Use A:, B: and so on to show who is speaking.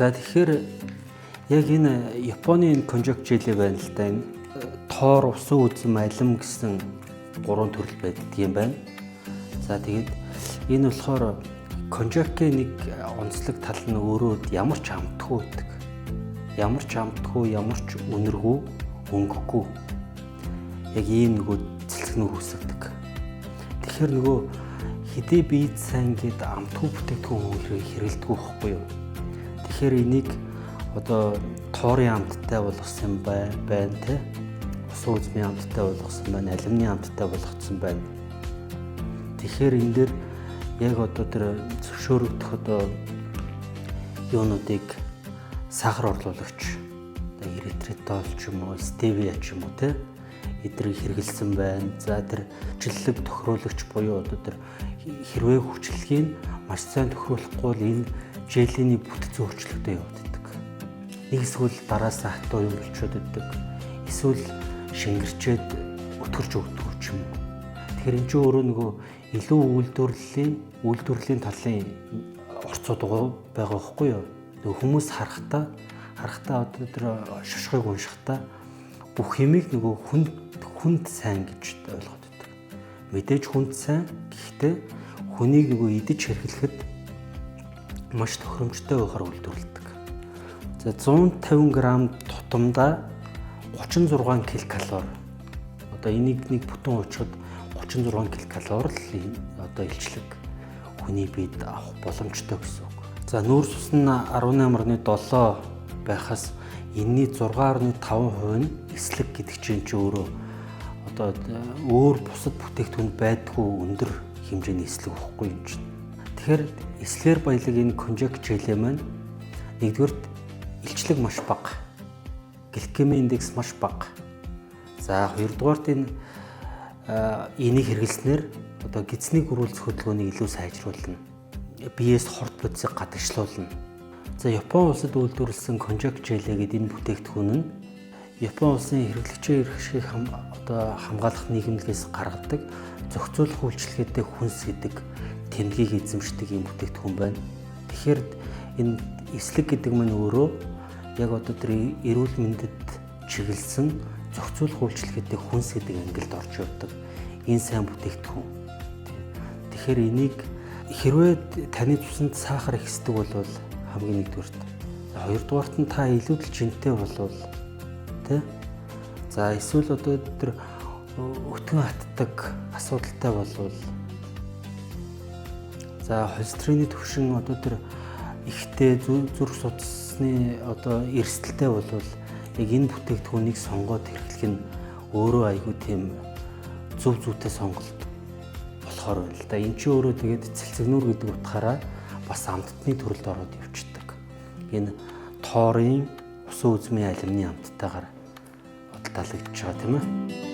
A: За тэгэхээр яг энэ Японы энэ конжак желе байна л да, энэ тоор, усан үзэм, алим гэсэн 3 төрөл байдаг юм байна. За тэгээд энэ болохоор конжакийн нэг онцлог тал нь өөрөө ямар ч амтгүй байдаг. Ямар ч амтгүй, ямар ч үнэргүй, өнгөхгүй. Яг ийм нөгөө цэлцгнөр үүсгдэг. Тэгэхээр нөгөө хэдий бие сайн гээд амтгүй бүтээгдэхүүн хэрэглэдэггүй байхгүй юу? Тэгэхээр энийг одоо тоорын амттай болгосон байна те. Усан үзмийн амттай болгосон байна, алюминий амттай болгосон байна. Тэгэхээр энэ дээр яг одоо тэр зөвшөөрөгдөх одоо юунуудыг сахар орлуулагч, эритроитол ч юм уу, стевиа ч юм уу те эдрийг хэрэгэлсэн байна. За тэр хүчлэлэг тохируулагч буюу одоо тэр хэрвээ хүчлэлгийг маш сайн тохируулахгүй бол энэ желений бүтэц өөрчлөлтөд явагддаг. Нэг эсвэл дараасаа хатуу юм болчиход иддэг. Эсвэл шингэрчээд өтгөрч өгдөг ч юм уу. Тэгэхээр энэ ч өөрөө нөгөө илүү үйлдвэрлэлийн талын орцууд байгаа байхгүй юу? Нөгөө хүмүүс харахтаа одоо тэр шошгыг уншихтаа бүх юмыг нөгөө хүнд сайн гэж ойлгоод байдаг. Мэдээж хүнд сайн, гэхдээ хүнийг нөгөө идэж хэрхлэхэд маш тохиромжтой байхаар үйлдвэрлэдэг. За 150 г тутамдаа 36 ккал. Одоо энийг нэг бүтэн уучрахад 36 ккал л одоо илчлэг хүний биед авах боломжтой гэсэн үг. За нүүрс ус нь 18.7 байхаас энэний 6.5% нь эслэг гэдэг чинь өөрөө одоо өөр бусад бүтээгдэхүүнд байдгүй өндөр хэмжээний эслэг واخгүй юм чинь. Тэгэхээр эслэгээр баялаг энэ конжак желе маань нэгдүгээр илчлэг маш бага. Гликемийн индекс маш бага. За хоёрдугаарт энийг хэрэглэснээр одоо гидсний гөрүүлзэх хөдөлгөөнийг илүү сайжруулна. Биеэс хорт бодисыг гадагшлуулна. За Япон улсад үйлдвэрлэсэн конжак желе гэдэг энэ бүтээгдэхүүн нь Япон улсын хэрэглэгчийн эрх ашигыг хамгаалах нийгэмлэгээс гаргадаг зохицуулах үйлчилгээтэй хүнс гэдэг тэмдгийг эзэмшдэг юм бүтээгдэхүүн байна. Тэгэхээр энэ эслэг гэдэг нь өөрөө яг одоо тэр эрүүл мэндэд чиглэсэн зохицуулах үйлчилгээтэй хүнс гэдэг ангилд орж явдаг энэ сайн бүтээгдэхүүн. Тэгэхээр энийг хэрвээ таны цуснд сахар ихсдэг бол хамгийн нэгдүгээрт. Хоёрдугаарт нь та илүүдэл жинтэй болвол тэ. За эсвэл одоо тэр өтгөн хатдаг асуудалтай болвол. За холестерины түвшин одоо тэр ихтэй зүрх судасны одоо эрсдэлтэй болвол яг энэ бүтээгдэхүүнийг сонгоод хэрэглэх нь өөрөө айгүй тийм зөв зүйтэй сонголт болохоор байна л да. Энд чинь өөрөө тэгээд цэлцэгнүүр гэдэг утгаараа бас амттны төрөлд ороод явчихдаг. Энэ тоорын, усан үзмийн алюминий амттайгаар бодлоалагдж байгаа тийм ээ.